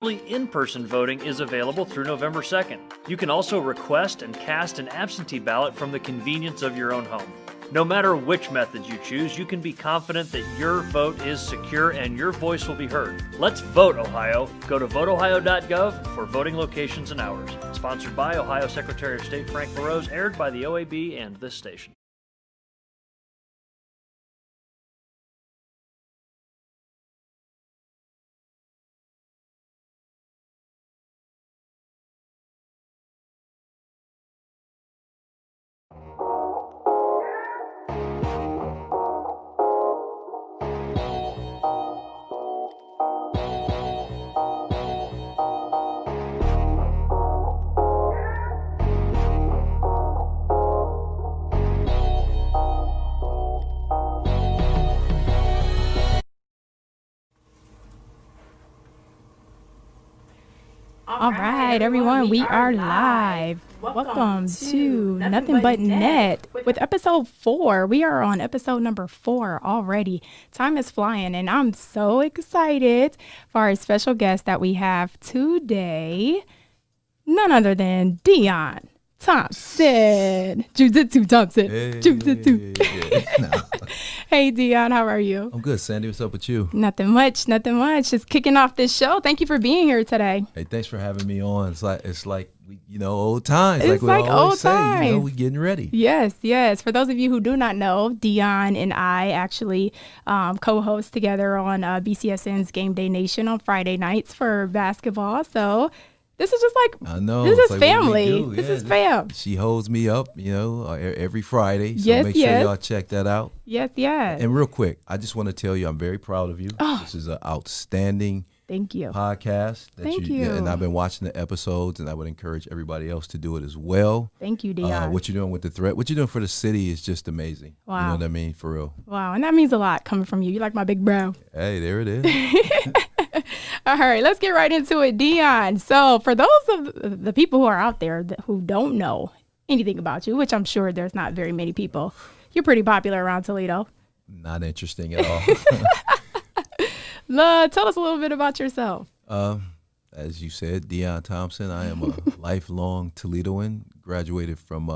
In-person voting is available through November 2nd. You can also request and cast an absentee ballot from the convenience of your own home. No matter which method you choose, you can be confident that your vote is secure and your voice will be heard. Let's vote, Ohio. Go to voteohio.gov for voting locations and hours. Sponsored by Ohio Secretary of State Frank LaRose, aired by the OAB and this station. All right, everyone, we are live. Welcome to Nothing But Net with episode 4. We are on episode number 4 already. Time is flying, and I'm so excited for our special guest that we have today. None other than Deon Thompson. Jiu-Jitsu Thompson. Hey, Jiu-Jitsu. yeah, no. Hey, Deon, how are you? I'm good, Sandi. What's up with you? Nothing much, nothing much. Just kicking off this show. Thank you for being here today. Hey, thanks for having me on. It's like we, old times. It's we like always old say, times. we getting ready. Yes, yes. For those of you who do not know, Deon and I actually co-host together on BCSN's Game Day Nation on Friday nights for basketball. So this is just like, I know. this it's is like what we family. do. This Yeah. is fam. She holds me up, every Friday. So Yes, make sure yes. y'all check that out. Yes, yes. And real quick, I just want to tell you I'm very proud of you. Oh. This is an outstanding Thank you. podcast. Thank you. And I've been watching the episodes, and I would encourage everybody else to do it as well. Thank you, Deon. What you're doing with the threat, what you're doing for the city is just amazing. Wow. You know what I mean? For real. Wow, and that means a lot coming from you. You're like my big bro. Hey, there it is. All right, let's get right into it, Deon. So for those of the people who are out there who don't know anything about you, which I'm sure there's not very many people, you're pretty popular around Toledo. Not interesting at all. Tell us a little bit about yourself. As you said, Deon Thompson. I am a lifelong Toledoan. Graduated from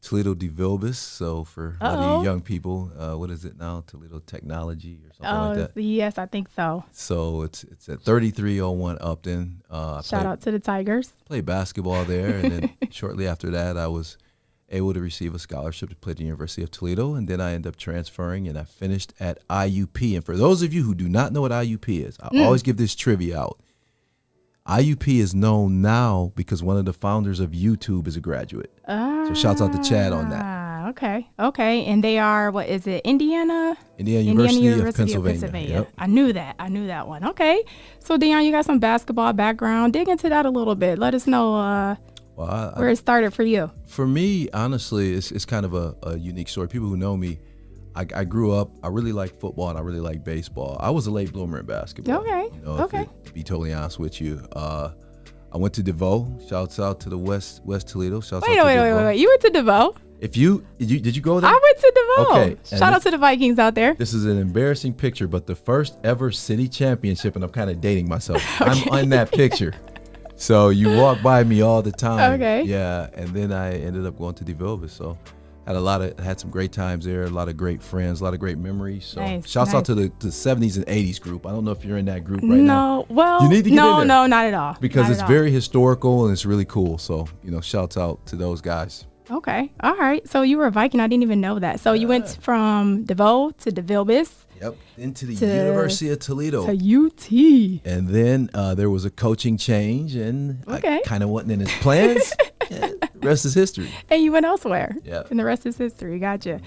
Toledo DeVilbiss. So for a lot of you young people, what is it now? Toledo Technology or something like that. Yes, I think so. So it's at 3301 Upton. Shout out to the Tigers. Played basketball there, and then shortly after that, I was able to receive a scholarship to play at the University of Toledo, and then I ended up transferring, and I finished at IUP. And for those of you who do not know what IUP is, I always give this trivia out. IUP is known now because one of the founders of YouTube is a graduate. So shouts out to Chad on that. Okay. And they are, what is it, Indiana University of Pennsylvania. Yep. I knew that one. Okay. So, Deon, you got some basketball background. Dig into that a little bit. Let us know where it started for you. For me, honestly, it's kind of a unique story. People who know me, I grew up, I really like football and I really like baseball. I was a late bloomer in basketball. Okay. To be totally honest with you. I went to DeVoe. Shouts out to the West Toledo. Wait. You went to DeVoe? Did you go there? I went to DeVoe. Okay. Shout out to the Vikings out there. This is an embarrassing picture, but the first ever city championship, and I'm kind of dating myself. I'm on that picture. So you walk by me all the time. Okay. Yeah, and then I ended up going to DeVilbiss. So had some great times there, a lot of great friends, a lot of great memories. So shouts out to the 70s and 80s group. I don't know if you're in that group right now. No, well, you need to get in there. No, not at all. Because it's very historical and it's really cool. So, shouts out to those guys. Okay. All right. So you were a Viking. I didn't even know that. So you went from DeVoe to DeVilbiss. Yep. Into the University of Toledo. To UT. And then there was a coaching change, and I kind of wasn't in his plans. The rest is history. And you went elsewhere. Yeah. And the rest is history. Gotcha.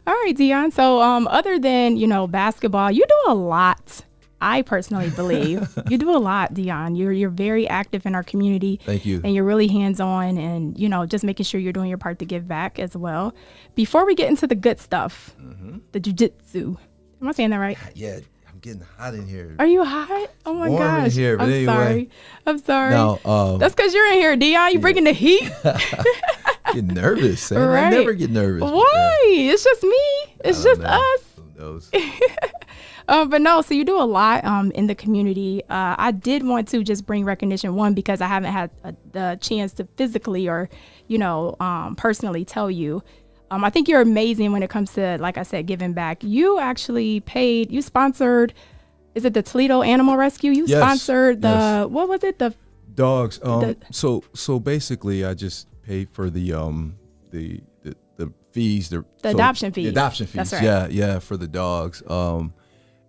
All right, Deon. So other than, basketball, you do a lot. I personally believe you do a lot, Deon. You're very active in our community. Thank you. And you're really hands-on and, just making sure you're doing your part to give back as well. Before we get into the good stuff, the jiu-jitsu. Am I saying that right? Yeah, I'm getting hot in here. Are you hot? Oh my Warm gosh. in here, but anyway. I'm sorry. No, that's because you're in here, Deon. You bringing the heat. Get nervous. Right. I never get nervous. Why? It's just me. It's just us. Who knows? But no, so you do a lot in the community. I did want to just bring recognition, one, because I haven't had the chance to physically or, personally tell you. I think you're amazing when it comes to, like I said, giving back. You actually sponsored, is it the Toledo Animal Rescue? You sponsored what was it? The dogs. So basically I just paid for the fees, the adoption fees. The adoption fees. That's right. Yeah, for the dogs.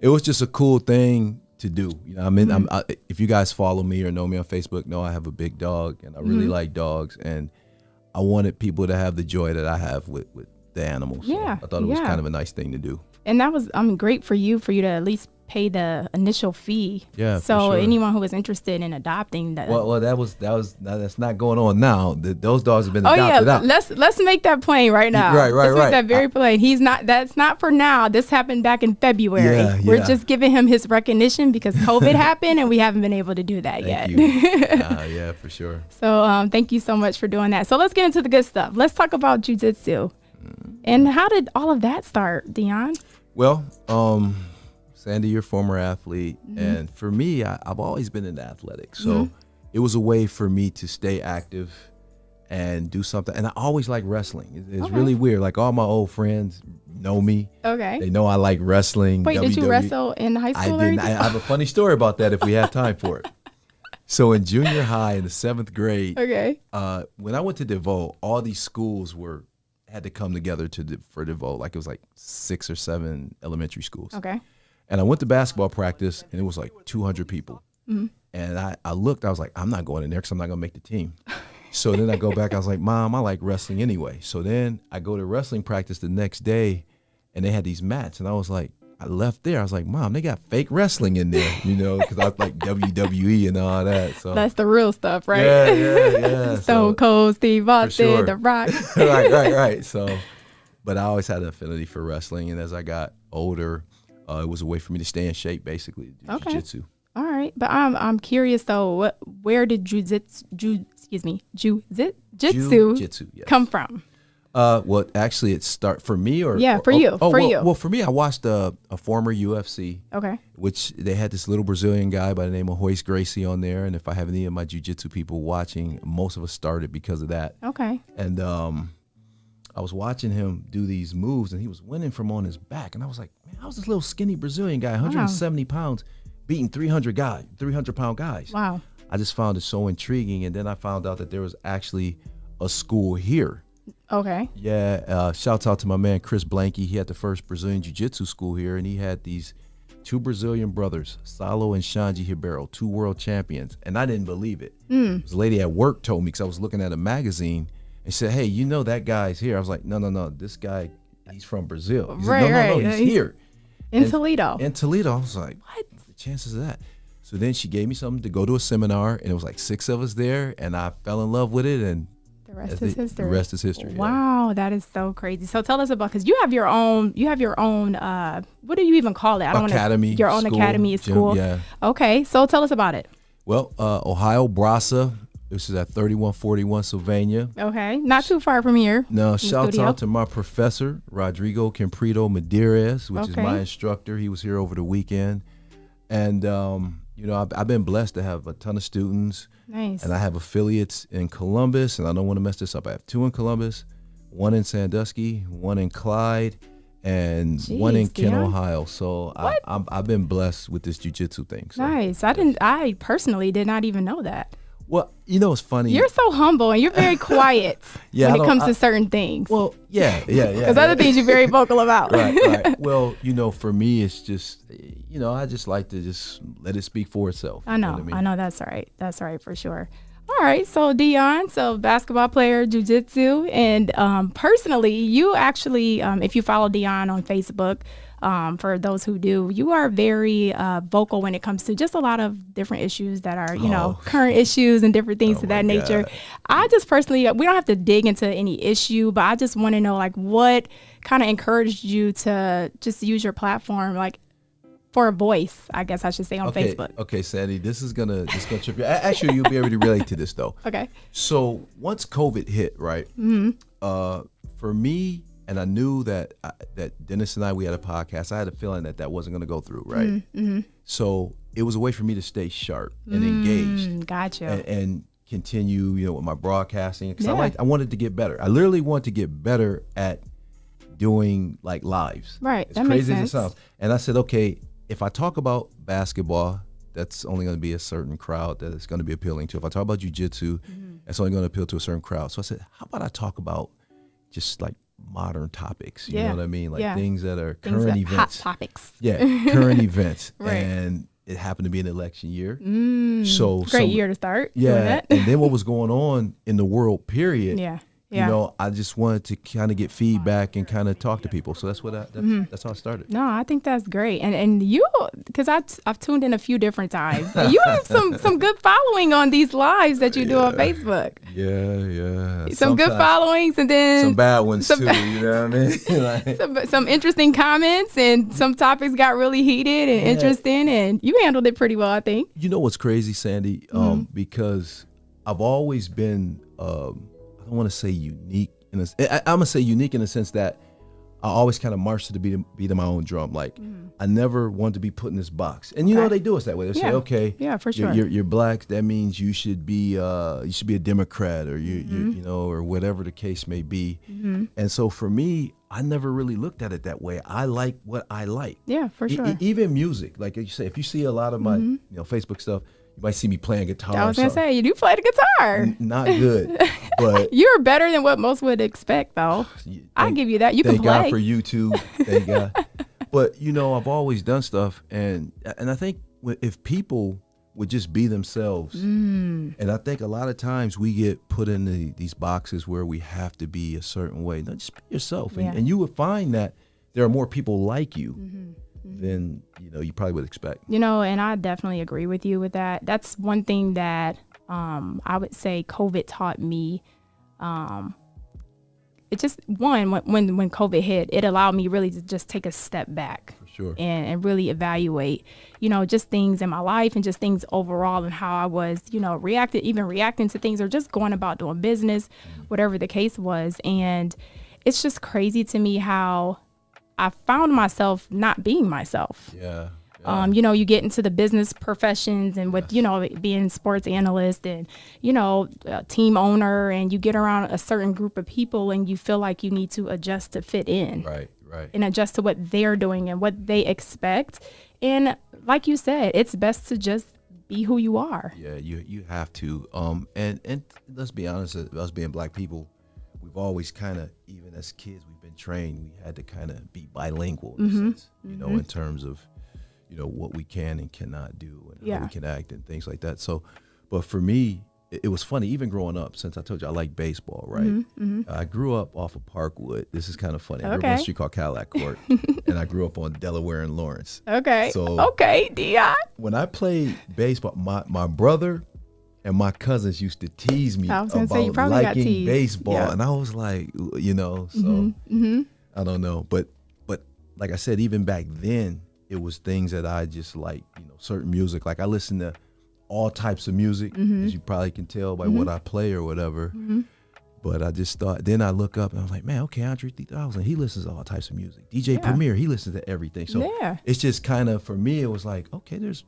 It was just a cool thing to do. If you guys follow me or know me on Facebook, know I have a big dog and I really like dogs, and I wanted people to have the joy that I have with the animals. Yeah. So I thought it was kind of a nice thing to do. And that was great for you to at least pay the initial fee. Yeah. So anyone who was interested in adopting that. Well, that's not going on now. Those dogs have been adopted out. Let's make that plain right now. Right. Let's make that very plain. That's not for now. This happened back in February. Yeah. We're just giving him his recognition because COVID happened and we haven't been able to do that yet. Yeah, for sure. So thank you so much for doing that. So let's get into the good stuff. Let's talk about jiu-jitsu. And how did all of that start, Deon? Well, Sandi, you're a former athlete, and for me, I've always been into athletics, so it was a way for me to stay active and do something. And I always like wrestling. It's really weird. Like all my old friends know me. Okay. They know I like wrestling. Wait, did you wrestle in high school? I didn't. I have a funny story about that if we have time for it. So in junior high, in the 7th grade, when I went to DeVoe, all these schools had to come together for DeVoe. Like it was like 6 or 7 elementary schools. Okay. And I went to basketball practice, and it was like 200 people. And I looked, I was like, I'm not going in there because I'm not going to make the team. So then I go back, I was like, Mom, I like wrestling anyway. So then I go to wrestling practice the next day, and they had these mats. And I was like, I left there. I was like, Mom, they got fake wrestling in there, because I was like WWE and all that. So that's the real stuff, right? Yeah. Stone Cold, Steve Austin, The Rock. Right. So, but I always had an affinity for wrestling. And as I got older, it was a way for me to stay in shape, basically, do jiu-jitsu. All right. But I'm curious, though, where did jiu-jitsu come from? Well, actually, it start for me or for you. Well, for me, I watched a former UFC. Okay. Which they had this little Brazilian guy by the name of Royce Gracie on there, and if I have any of my jiu-jitsu people watching, most of us started because of that. Okay. And I was watching him do these moves, and he was winning from on his back, and I was like, man, I was this little skinny Brazilian guy, 170 pounds, beating 300-pound guys. Wow. I just found it so intriguing, and then I found out that there was actually a school here. Okay. Yeah, shouts out to my man Chris Blanky. He had the first Brazilian Jiu-Jitsu school here, and he had these 2 Brazilian brothers, Salo and Sandi Ribeiro, 2 world champions, and I didn't believe it. This lady at work told me, because I was looking at a magazine, and said, hey, that guy's here. I was like, no, this guy, he's from Brazil. He said, no, he's here. In Toledo. In Toledo. I was like, what? The chances of that? So then she gave me something to go to a seminar, and it was like 6 of us there, and I fell in love with it, and the rest is history. The rest is history. Wow, that is so crazy. So tell us about, because you have your own, what do you even call it? Academy. Your own academy school. Yeah. Okay, so tell us about it. Well, Ohio Brasa. This is at 3141 Sylvania. Okay, not too far from here. No, shouts out to my professor, Rodrigo Camprito Medeiros, which is my instructor. He was here over the weekend. And, I've been blessed to have a ton of students. Nice. And I have affiliates in Columbus, and I don't want to mess this up. I have 2 in Columbus, 1 in Sandusky, 1 in Clyde, and 1 in Kent, Ohio. So I've been blessed with this jiu-jitsu thing. So. Nice. I personally did not even know that. Well, it's funny. You're so humble and you're very quiet when it comes to certain things. Well, yeah. Because other things you're very vocal about. Right. Well, for me, it's just, I just like to just let it speak for itself. I know. I know that's right. That's right for sure. All right. So Deon, basketball player, jiu-jitsu, and personally, you actually, if you follow Deon on Facebook, for those who do, you are very vocal when it comes to just a lot of different issues that are, current issues and different things of that nature. I just personally, we don't have to dig into any issue, but I just want to know, what kind of encouraged you to just use your platform, for a voice, I guess I should say, on Facebook. Okay, Sandi, this is gonna trip you. Actually, you'll be able to relate to this though. Okay. So once COVID hit, right? For me and I knew that that Dennis and we had a podcast. I had a feeling that wasn't going to go through, right? Mm-hmm. So it was a way for me to stay sharp and engaged. Gotcha. And continue, with my broadcasting, because I wanted to get better. I literally want to get better at doing like lives. Right. As that crazy makes as it sense. sounds. And I said, okay, if I talk about basketball, that's only going to be a certain crowd that it's going to be appealing to. If I talk about jiu-jitsu, that's only going to appeal to a certain crowd. So I said, how about I talk about just like modern topics? You know what I mean? Like things that are current events. Hot topics. Yeah, current events. Right. And it happened to be an election year. So great year to start. Yeah. Doing that. And then what was going on in the world, period. Yeah. I just wanted to kind of get feedback and kind of talk to people. So that's what that's how I started. No, I think that's great. And you, because I've tuned in a few different times. You have some good following on these lives that you do on Facebook. Yeah. Some good followings, and then some bad ones too. You know what I mean? some interesting comments, and some topics got really heated and interesting, and you handled it pretty well, I think. You know what's crazy, Sandy? Because I've always been. I want to say unique. I'm gonna say unique in the sense that I always kind of march to the beat of my own drum. Like I never wanted to be put in this box. And you know they do us that way. They say, okay, for sure, you're black. That means you should be a Democrat, or you or whatever the case may be. And so for me, I never really looked at it that way. I like what I like. Yeah, for sure. Even music, like you say, if you see a lot of my Facebook stuff, you might see me playing guitar. I was going to say, you do play the guitar. Not good, but you're better than what most would expect, though. I give you that. You can play. Thank God for YouTube. Thank God. But I've always done stuff, and I think if people would just be themselves, and I think a lot of times we get put in these boxes where we have to be a certain way. No, just be yourself, and you would find that there are more people like you. Than you probably would expect. And I definitely agree with you with that. That's one thing that I would say COVID taught me. It just when COVID hit, it allowed me really to just take a step back. For sure. And really evaluate, just things in my life and just things overall, and how I was, reacting to things, or just going about doing business, whatever the case was. And it's just crazy to me how I found myself not being myself. Yeah. You get into the business professions, and with, being sports analyst and, a team owner, and you get around a certain group of people and you feel like you need to adjust to fit in. Right. And adjust to what they're doing and what they expect. And like you said, it's best to just be who you are. Yeah, you have to. And let's be honest, us being black people, we've always kind of, even as kids, we've been trained. We had to kind of be bilingual in a sense, in terms of, what we can and cannot do, and how we can act and things like that. So, but for me, it was funny, even growing up, since I told you I like baseball, right? I grew up off of Parkwood. This is kind of funny. I grew up on a street called Cadillac Court, and I grew up on Delaware and Lawrence. Okay, Deon. When I played baseball, my brother and my cousins used to tease me about liking baseball, and I was like, I don't know, but like I said, even back then, it was things that I just like, certain music. Like I listen to all types of music, as you probably can tell by what I play or whatever. But I just thought, then I look up and I was like, man, okay, Andre 3000, he listens to all types of music. DJ Premier, he listens to everything. So it's just kind of, for me, it was like, okay, there's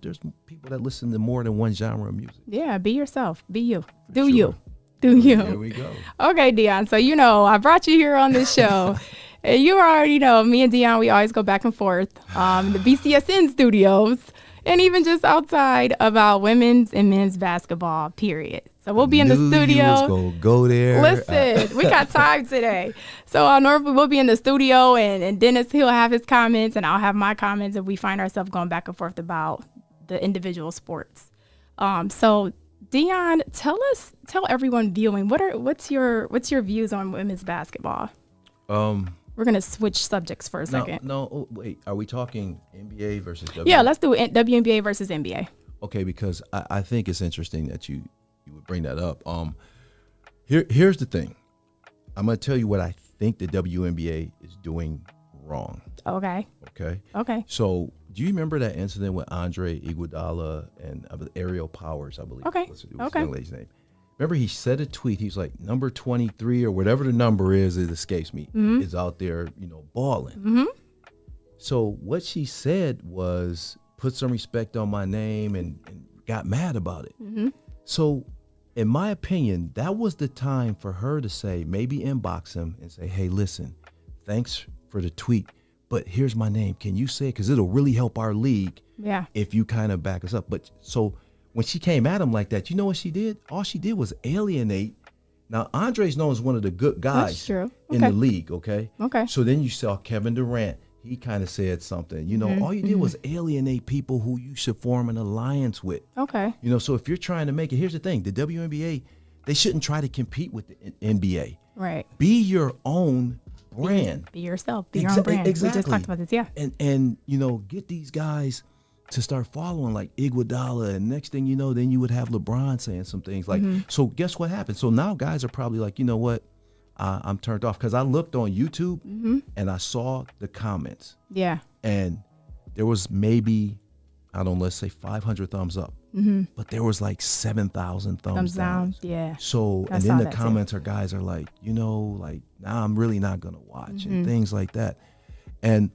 people that listen to more than one genre of music. Yeah, be yourself. Be you. Do you. Here we go. Okay, Deon. So, I brought you here on this show. And you already know, me and Deon, we always go back and forth in the BCSN studios, and even just outside, about women's and men's basketball, period. So we'll be in the studio. You was gonna go there. Listen, we got time today. So normally we'll be in the studio, and Dennis, he'll have his comments and I'll have my comments, and we find ourselves going back and forth about the individual sports. So Deon, tell everyone viewing, what's your views on women's basketball? We're going to switch subjects for a second. No, wait. Are we talking NBA versus WNBA? Yeah, let's do WNBA versus NBA. Okay, because I think it's interesting that you would bring that up. Here's the thing. I'm going to tell you what I think the WNBA is doing wrong. Okay. So do you remember that incident with Andre Iguodala and Ariel Powers, I believe? Okay. What's the young lady's name? remember he said a tweet. He's like, number 23 or whatever the number is, it escapes me, is out there, balling. So what she said was, put some respect on my name, and got mad about it. So in my opinion, that was the time for her to say, maybe inbox him and say, hey, listen, thanks for the tweet, but here's my name. Can you say it? Because it'll really help our league if you kind of back us up. But so when she came at him like that, you know what she did? All she did was alienate. Now, Andre's known as one of the good guys in the league, okay? So then you saw Kevin Durant. He kind of said something, all you did was alienate people who you should form an alliance with. So if you're trying to make it, here's the thing, the WNBA, they shouldn't try to compete with the NBA. Right. Be your own brand. Be yourself. Be your own brand. Exactly. We just talked about this, yeah. And get these guys to start following like Iguodala, and next thing you know, then you would have LeBron saying some things like, so guess what happened? So now guys are probably like, you know what? I'm turned off, because I looked on YouTube and I saw the comments. Yeah. And there was maybe, let's say 500 thumbs up. But there was like 7,000 thumbs down. Yeah. So, and then the comments guys are like, nah, I'm really not going to watch and things like that. And,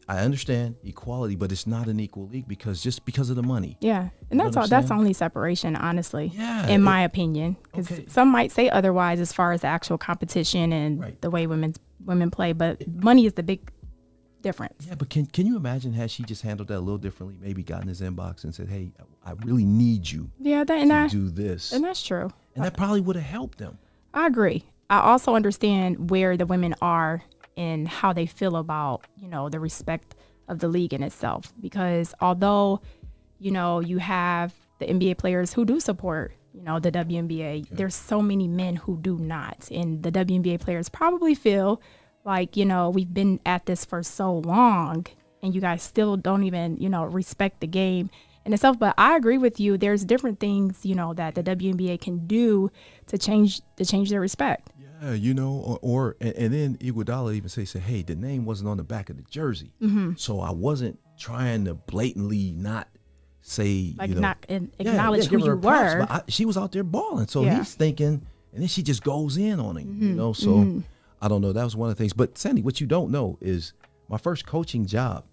I understand equality, but it's not an equal league because of the money. Yeah. And that's the only separation, honestly, in my opinion. Because some might say otherwise as far as the actual competition and the way women play, but money is the big difference. Yeah, but can you imagine had she just handled that a little differently, maybe gotten his inbox and said, hey, I really need you to do this. And that's true. And that probably would have helped them. I agree. I also understand where the women are and how they feel about, the respect of the league in itself. Because although, you have the NBA players who do support, the WNBA, there's so many men who do not. And the WNBA players probably feel like, we've been at this for so long and you guys still don't even, respect the game in itself. But I agree with you. There's different things, that the WNBA can do to change their respect. Yeah, and then Iguodala even say, hey, the name wasn't on the back of the jersey. So I wasn't trying to blatantly not say, not acknowledge who you were. But she was out there balling. So he's thinking, and then she just goes in on him, So I don't know. That was one of the things. But Sandi, what you don't know is my first coaching job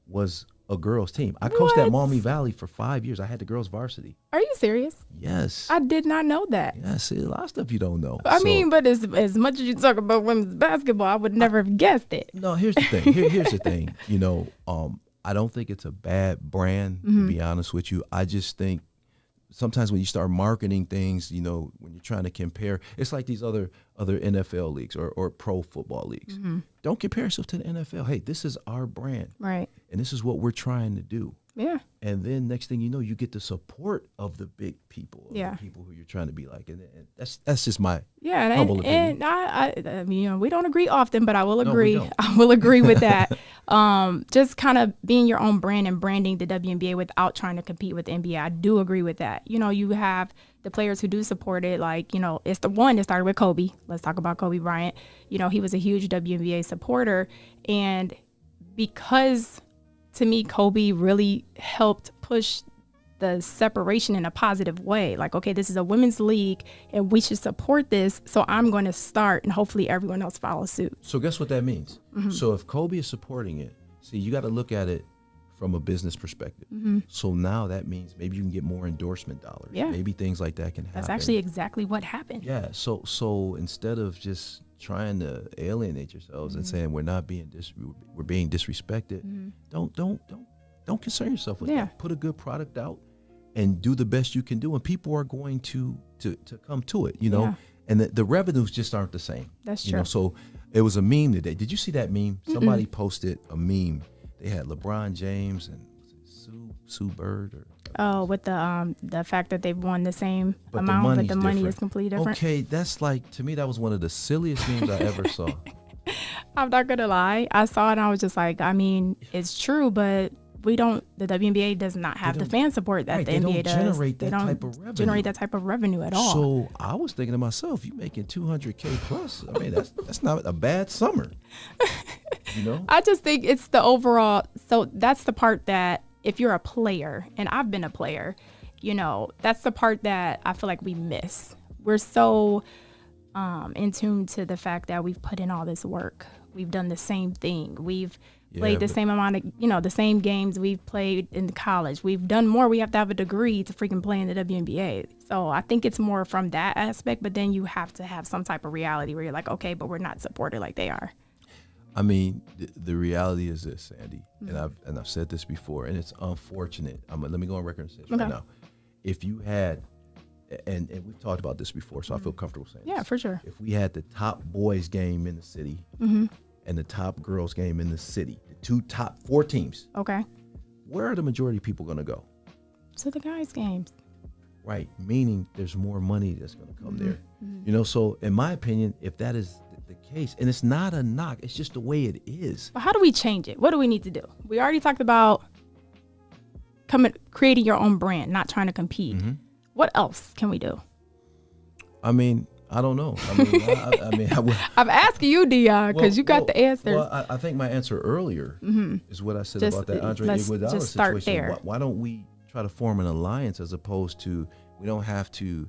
was a girls team. I coached at Maumee Valley for 5 years. I had the girls varsity. Are you serious? Yes. I did not know that. Yeah, see, a lot of stuff you don't know. I mean, but as much as you talk about women's basketball, I would never have guessed it. No, here's the thing. Here's the thing. I don't think it's a bad brand, to be honest with you. I just think sometimes when you start marketing things, when you're trying to compare, it's like these other NFL leagues or pro football leagues. Don't compare yourself to the NFL. Hey, this is our brand. Right. And this is what we're trying to do. Yeah. And then next thing you know, you get the support of the big people, the people who you're trying to be like. And that's just my humble opinion. And I mean, we don't agree often, but I will agree. No, I will agree with that. Just kind of being your own brand and branding the WNBA without trying to compete with the NBA. I do agree with that. You have the players who do support it. Like, it's the one that started with Kobe. Let's talk about Kobe Bryant. He was a huge WNBA supporter. And because, to me, Kobe really helped push the separation in a positive way. Like, okay, this is a women's league and we should support this. So I'm going to start and hopefully everyone else follows suit. So guess what that means? So if Kobe is supporting it, see, you got to look at it from a business perspective. So now that means maybe you can get more endorsement dollars. Yeah. Maybe things like that can happen. That's actually exactly what happened. Yeah. So instead of just trying to alienate yourselves and saying we're being disrespected, don't concern yourself with that. Put a good product out and do the best you can do, and people are going to come to it, and the revenues just aren't the same. That's true. So it was a meme today. Did you see that meme? Somebody posted a meme. They had LeBron James and Sue Bird with the fact that they've won the same amount, but the money is completely different. Okay, that's like, to me, that was one of the silliest memes I ever saw. I'm not gonna lie, I saw it and I was just like, I mean, it's true, but the WNBA does not have the fan support that the NBA does. They don't generate that type of revenue at all. So I was thinking to myself, you making $200K plus. I mean, that's not a bad summer. I just think it's the overall. So that's the part that if you're a player, and I've been a player, that's the part that I feel like we miss. We're so in tune to the fact that we've put in all this work. We've done the same thing. We've played the same amount of, the same games we've played in college. We've done more. We have to have a degree to freaking play in the WNBA. So I think it's more from that aspect, but then you have to have some type of reality where you're like, okay, but we're not supported like they are. I mean, the reality is this, Sandy, and I've said this before, and it's unfortunate. Let me go on record and say this right now. If you had, and we've talked about this before, so I feel comfortable saying this. Yeah, for sure. If we had the top boys game in the city and the top girls game in the city, the two top 4 teams. Okay. Where are the majority of people going to go? To the guys' games. Right, meaning there's more money that's going to come there. So in my opinion, if that is the case, and it's not a knock, it's just the way it is. But how do we change it? What do we need to do? We already talked about creating your own brand, not trying to compete. What else can we do? I mean, I don't know. I'm asking you, Deon, because you got the answers. Well, I think my answer earlier is what I said about that Andre Iguodala situation. There. Why don't we try to form an alliance as opposed to we don't have to,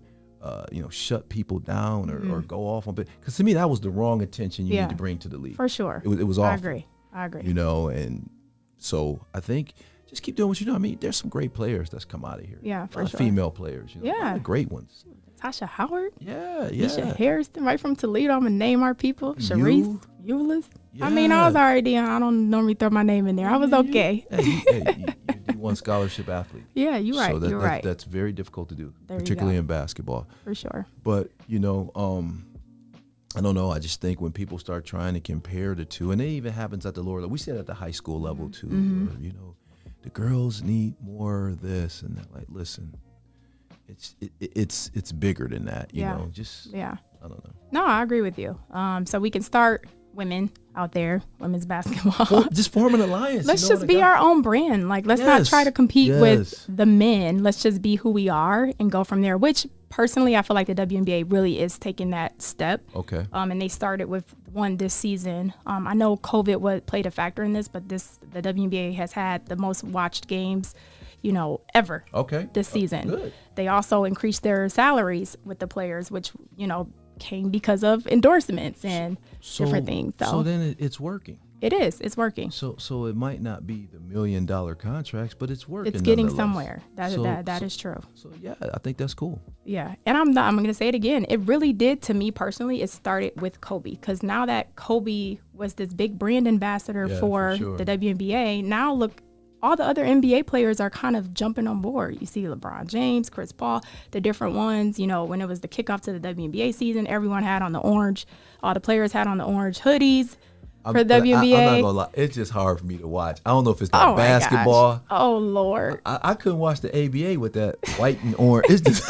shut people down or go off on it? Because to me, that was the wrong attention you need to bring to the league. For sure. It was awful. I agree. And so I think just keep doing what you do. I mean, there's some great players that's come out of here. Yeah, for sure. Female players. A lot of great ones. Tasha Howard. Yeah. Misha Harrison, right from Toledo. I'm going to name our people. Sharice Eulis. Yeah. I mean, I was already Deon. I don't normally throw my name in there. I was okay. You won scholarship athlete. Yeah, you're right. So you're right. That's very difficult to do, particularly in basketball. For sure. But, I don't know. I just think when people start trying to compare the two, and it even happens at the lower level. We see it at the high school level too, where, the girls need more of this and that. Like, listen, it's bigger than that. I don't know. No, I agree with you. So we can start women out there, women's basketball. Just form an alliance. Let's just be our own brand. Like, let's not try to compete with the men. Let's just be who we are and go from there, which personally, I feel like the WNBA really is taking that step. Okay. And they started with one this season. I know COVID played a factor in this, but the WNBA has had the most watched games, ever. Okay. This season. Good. They also increased their salaries with the players, which, came because of endorsements and different things. So then it's working. It is. It's working. So it might not be the $1 million contracts, but it's working. It's getting somewhere. That is true. So yeah, I think that's cool. Yeah, and I'm going to say it again. It really did, to me personally. It started with Kobe, because now that Kobe was this big brand ambassador for the WNBA, now look, all the other NBA players are kind of jumping on board. You see LeBron James, Chris Paul, the different ones. When it was the kickoff to the WNBA season, everyone had on the orange. All the players had on the orange hoodies. For WNBA. I'm not gonna lie. It's just hard for me to watch. I don't know if it's that basketball. Oh, Lord. I couldn't watch the ABA with that white and orange. It's just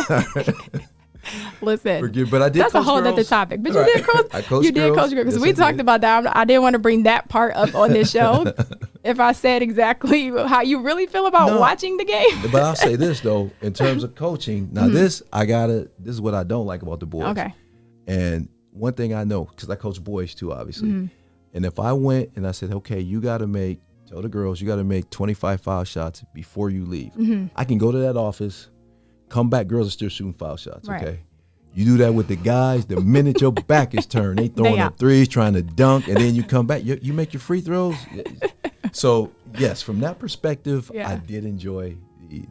Listen, but I did. That's a whole other topic. But you did coach. You did coach girls, because we talked about that. I didn't want to bring that part up on this show. If I said exactly how you really feel about watching the game. But I'll say this though, in terms of coaching. Now this is what I don't like about the boys. Okay. And one thing I know, because I coach boys too, obviously. And if I went and I said, okay, tell the girls, you got to make 25 foul shots before you leave. I can go to that office, come back, girls are still shooting foul shots, okay? Right. You do that with the guys, the minute your back is turned, they throwing up threes, trying to dunk, and then you come back, you make your free throws. So, yes, from that perspective, I did enjoy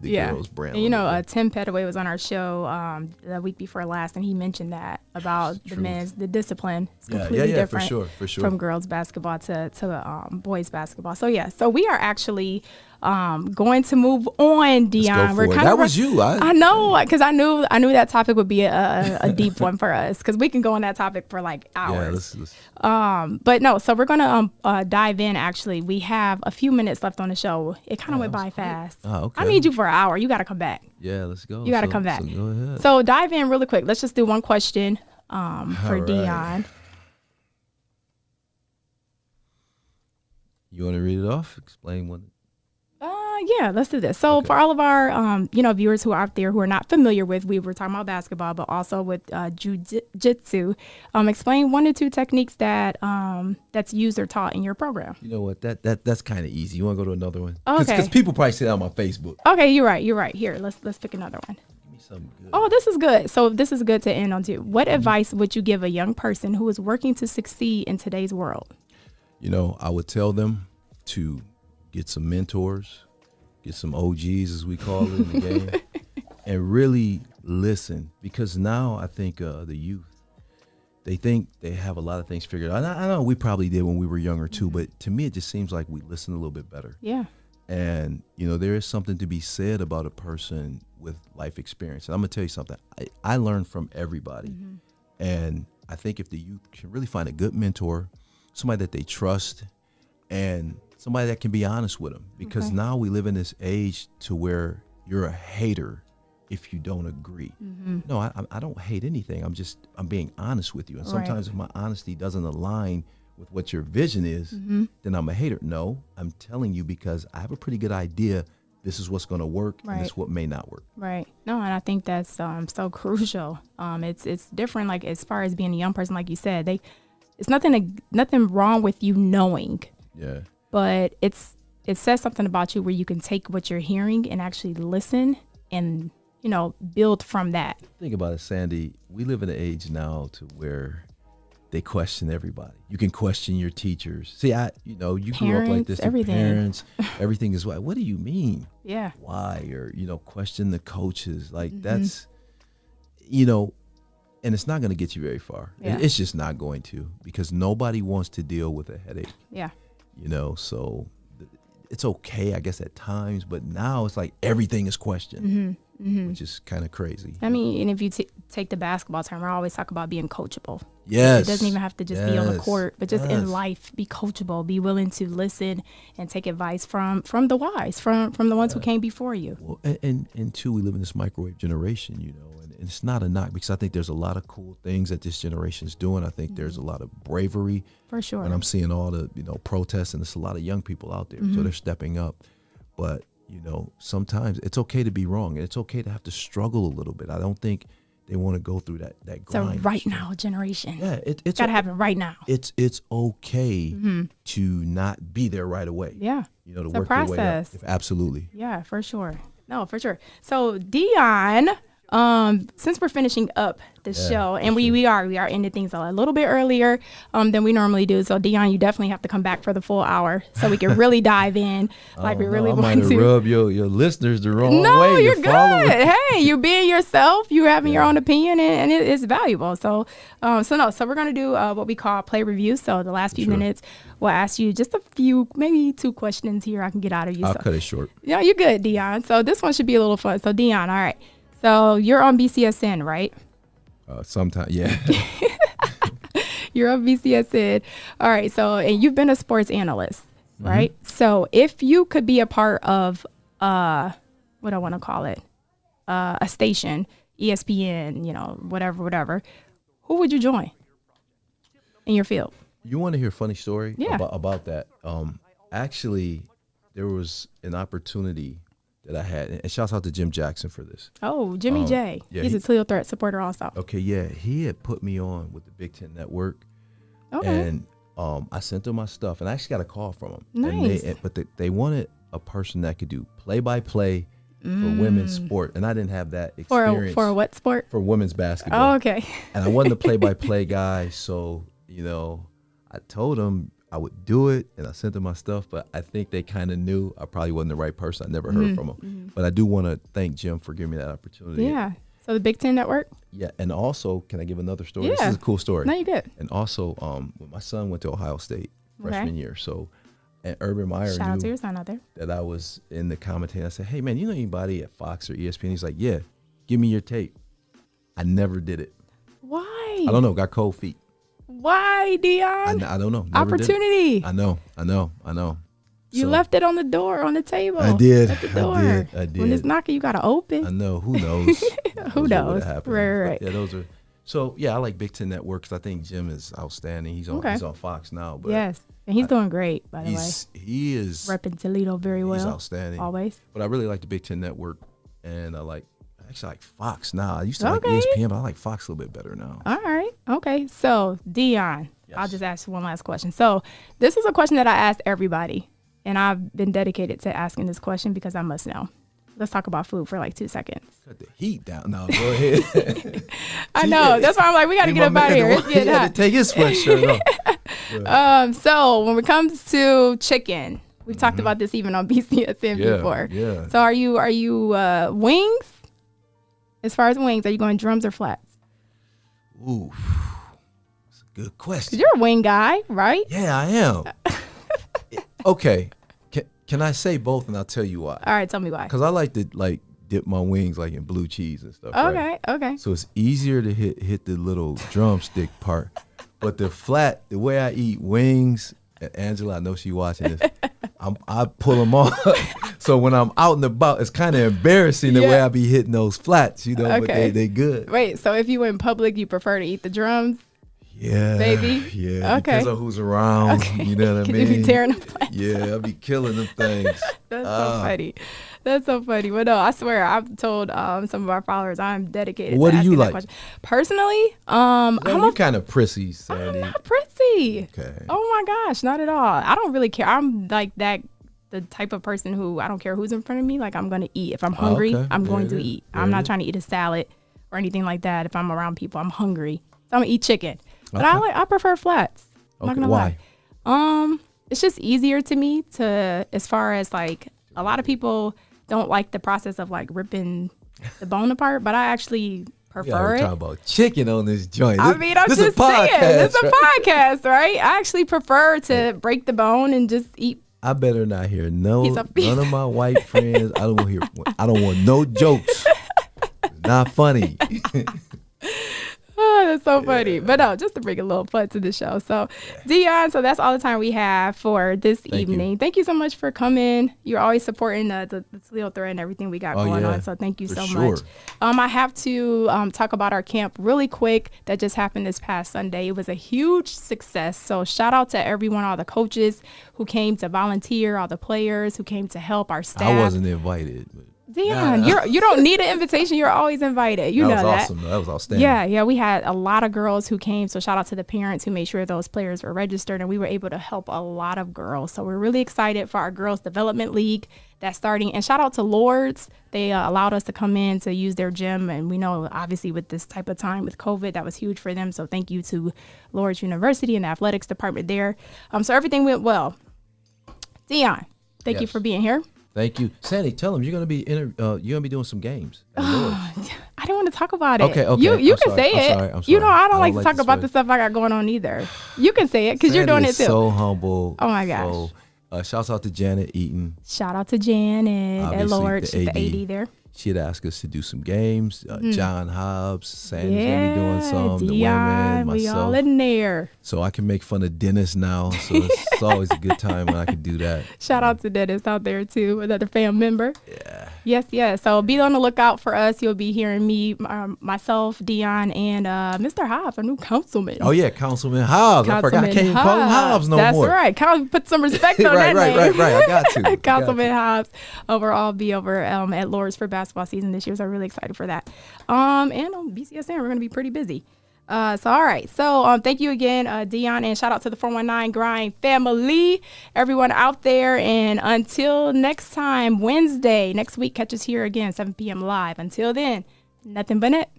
the girls' brand. And Tim Petaway was on our show the week before last, and he mentioned that about the discipline. It's completely different for sure. From girls basketball to boys basketball. So we are actually going to move on, Deon. That was you. I know, because I knew that topic would be a deep one for us, because we can go on that topic for like hours. But no, so we're going to dive in. Actually, we have a few minutes left on the show. It kind of went by fast. Oh, okay. I need you for an hour. You got to come back. Yeah, let's go. You got to come back. So go ahead. So dive in really quick. Let's just do one question for Deon. You want to read it off? Explain what? Yeah, let's do this. So for all of our, viewers who are out there who are not familiar with, we were talking about basketball, but also with jiu-jitsu. Explain 1 to 2 techniques that that's used or taught in your program. You know what? That's kind of easy. You want to go to another one? Okay. Because people probably see that on my Facebook. Okay, you're right. Here, let's pick another one. Give me something good. Oh, this is good. So this is good to end on too. What advice would you give a young person who is working to succeed in today's world? I would tell them to get some mentors, get some OGs, as we call it in the game, and really listen. Because now I think the youth, they think they have a lot of things figured out. I know we probably did when we were younger too, but to me it just seems like we listen a little bit better. Yeah. And, there is something to be said about a person with life experience. And I'm going to tell you something. I learn from everybody. And I think if the youth can really find a good mentor, somebody that they trust, and somebody that can be honest with them, because now we live in this age to where you're a hater if you don't agree. No, I don't hate anything. I'm being honest with you. And sometimes if my honesty doesn't align with what your vision is, then I'm a hater. No, I'm telling you because I have a pretty good idea. This is what's going to work, and this is what may not work. Right. No, and I think that's so crucial. It's different. Like as far as being a young person, like you said, it's nothing wrong with you knowing. Yeah. But it says something about you where you can take what you're hearing and actually listen and build from that. Think about it, Sandi. We live in an age now to where they question everybody. You can question your teachers. See, you grew up like this. Everything. Parents, everything is why. What do you mean? Yeah. Why? Or, question the coaches. Like that's, and it's not going to get you very far. Yeah. It's just not going to, because nobody wants to deal with a headache. Yeah. So it's okay, I guess, at times, but now it's like everything is questioned, which is kind of crazy. I mean, and if you take the basketball term, I always talk about being coachable. Yes. It doesn't even have to just be on the court, but just in life, be coachable, be willing to listen and take advice from the wise, from the ones who came before you. Well, and two, we live in this microwave generation, and it's not a knock, because I think there's a lot of cool things that this generation is doing. I think there's a lot of bravery. For sure. And I'm seeing all the, protests, and there's a lot of young people out there, so they're stepping up. But, sometimes it's okay to be wrong, and it's okay to have to struggle a little bit. I don't think they want to go through that grind. It's a right now generation. Yeah, it's got to happen right now. It's okay to not be there right away. Yeah. To it's work a process. your way up. Absolutely. Yeah, for sure. No, for sure. So Deon, since we're finishing up the show, and we are ending things a little bit earlier than we normally do. So Deon, you definitely have to come back for the full hour so we can really dive in like we really want to. I might have rubbed your listeners the wrong way. No, you're good. Hey, you being yourself, you having your own opinion, and it's valuable. So so we're gonna do what we call play review. So the last few minutes, we'll ask you just a few, maybe 2 questions here I can get out of you. I'll cut it short. Yeah, you're good, Deon. So this one should be a little fun. So Deon, all right. So you're on BCSN, right? Sometimes, yeah. You're on BCSN. All right. So, and you've been a sports analyst, right? So if you could be a part of, what I want to call it, a station, ESPN, whatever, who would you join in your field? You want to hear a funny story about that? Actually, there was an opportunity that I had, and shouts out to Jim Jackson for this. Oh, Jimmy J. Yeah, he's a Toledo Threat supporter also. Okay, yeah. He had put me on with the Big Ten Network. Okay. And I sent him my stuff, and I actually got a call from him. Nice. But they wanted a person that could do play-by-play for women's sport, and I didn't have that experience. For what sport? For women's basketball. Oh, okay. And I wasn't a play-by-play guy, so, I told him I would do it, and I sent them my stuff, but I think they kind of knew I probably wasn't the right person. I never heard from them. But I do want to thank Jim for giving me that opportunity. Yeah. So the Big Ten Network? Yeah, and also, can I give another story? Yeah. This is a cool story. No, you're good. And also, when my son went to Ohio State freshman year, and Urban Meyer Shout out to knew your son out there. that I was in the commentating. I said, hey, man, you know anybody at Fox or ESPN? He's like, yeah, give me your tape. I never did it. Why? I don't know. Got cold feet. Why, Deon? I don't know. Never Opportunity. did it. I know. You left it on the door, on the table. I did. At the door. I did. When it's knocking, you got to open. I know. Who knows? Who knows? Right. Right. Yeah, those are So yeah, I like Big Ten Network because I think Jim is outstanding. He's on Fox now. But yes, and he's doing great, by the way. He is repping Toledo very well. He's outstanding. Always. But I really like the Big Ten Network, and I like Fox now. I used to like ESPN, but I like Fox a little bit better now. All right. Okay. So Deon, I'll just ask one last question. So this is a question that I asked everybody, and I've been dedicated to asking this question because I must know. Let's talk about food for like 2 seconds. Cut the heat down. No, go ahead. I know. That's why I'm like, we got to get up out of here. It's getting hot. Take his sweatshirt off. So when it comes to chicken, we've talked about this even on BCSN before. Yeah. So are you wings? As far as wings, are you going drums or flats? Ooh, that's a good question. 'Cause you're a wing guy, right? Yeah, I am. Okay. Can I say both, and I'll tell you why? All right, tell me why. Because I like to dip my wings in blue cheese and stuff. Okay, right? okay. So it's easier to hit the little drumstick part, but the way I eat wings, and Angela, I know she watching this. I pull them off. So when I'm out and about, it's kind of embarrassing the way I be hitting those flats, but they good. Wait, so if you in public, you prefer to eat the drums? Yeah, baby. Yeah, because of who's around. Okay. You know what I mean? You be tearing them flats. Yeah, I be killing them things. That's so funny. That's so funny. But no, I swear, I've told some of our followers I'm dedicated to asking that question. Personally, I'm kind of prissy, Sandi. I'm not prissy. Okay. Oh my gosh, not at all. I don't really care. I'm like that. The type of person who I don't care who's in front of me. Like I'm going to eat. If I'm hungry, I'm going to eat. I'm not trying to eat a salad or anything like that. If I'm around people, I'm hungry. So I'm going to eat chicken. But I prefer flats. I'm not gonna lie. It's just easier to me as far as like a lot of people don't like the process of like ripping the bone apart, but I actually prefer it. Talking about chicken on this joint. I mean, I'm just saying, it's a podcast, right? I actually prefer to break the bone and just eat. I better not hear none of my white friends. I don't want no jokes. It's not funny. Oh, that's so funny. But no, just to bring a little fun to the show. So, Deon, so that's all the time we have for this evening. Thank you so much for coming. You're always supporting the Toledo Thread and everything we got going on. So thank you so much. I have to talk about our camp really quick that just happened this past Sunday. It was a huge success. So shout out to everyone, all the coaches who came to volunteer, all the players who came to help our staff. I wasn't invited, but Deon, you don't need an invitation. You're always invited. You know that. That was awesome. That was outstanding. Yeah. We had a lot of girls who came. So shout out to the parents who made sure those players were registered, and we were able to help a lot of girls. So we're really excited for our Girls Development League that's starting. And shout out to Lords. They allowed us to come in to use their gym. And we know, obviously, with this type of time with COVID, that was huge for them. So thank you to Lords University and the athletics department there. So everything went well. Deon, thank you for being here. Thank you, Sandi. Tell them you're gonna be doing some games. I didn't want to talk about it. Okay. You can say it. I'm sorry. You know, I don't like to talk about the stuff I got going on either. You can say it because you're doing it too. So humble. Oh my gosh. So, shouts out to Janet Eaton. Shout out to Janet at Lord. She's the AD there. She'd ask us to do some games. John Hobbs, Sandy's gonna be doing some. Deon, the women, myself. We all in there. So I can make fun of Dennis now. So it's always a good time when I can do that. Shout out to Dennis out there too, another fam member. Yeah. Yes. So be on the lookout for us. You'll be hearing me, myself, Deon, and Mr. Hobbs, our new councilman. Oh yeah, Councilman Hobbs. I forgot. I can't even call him Hobbs no more. That's right. Put some respect on that name. Right. I got to. Councilman Hobbs. I'll be over at Lords for basketball season this year, so I'm really excited for that. And on BCSN, we're going to be pretty busy. All right. So thank you again, Deon, and shout out to the 419 Grind family, everyone out there. And until next time, Wednesday, next week, catch us here again, 7 p.m. live. Until then, nothing but net.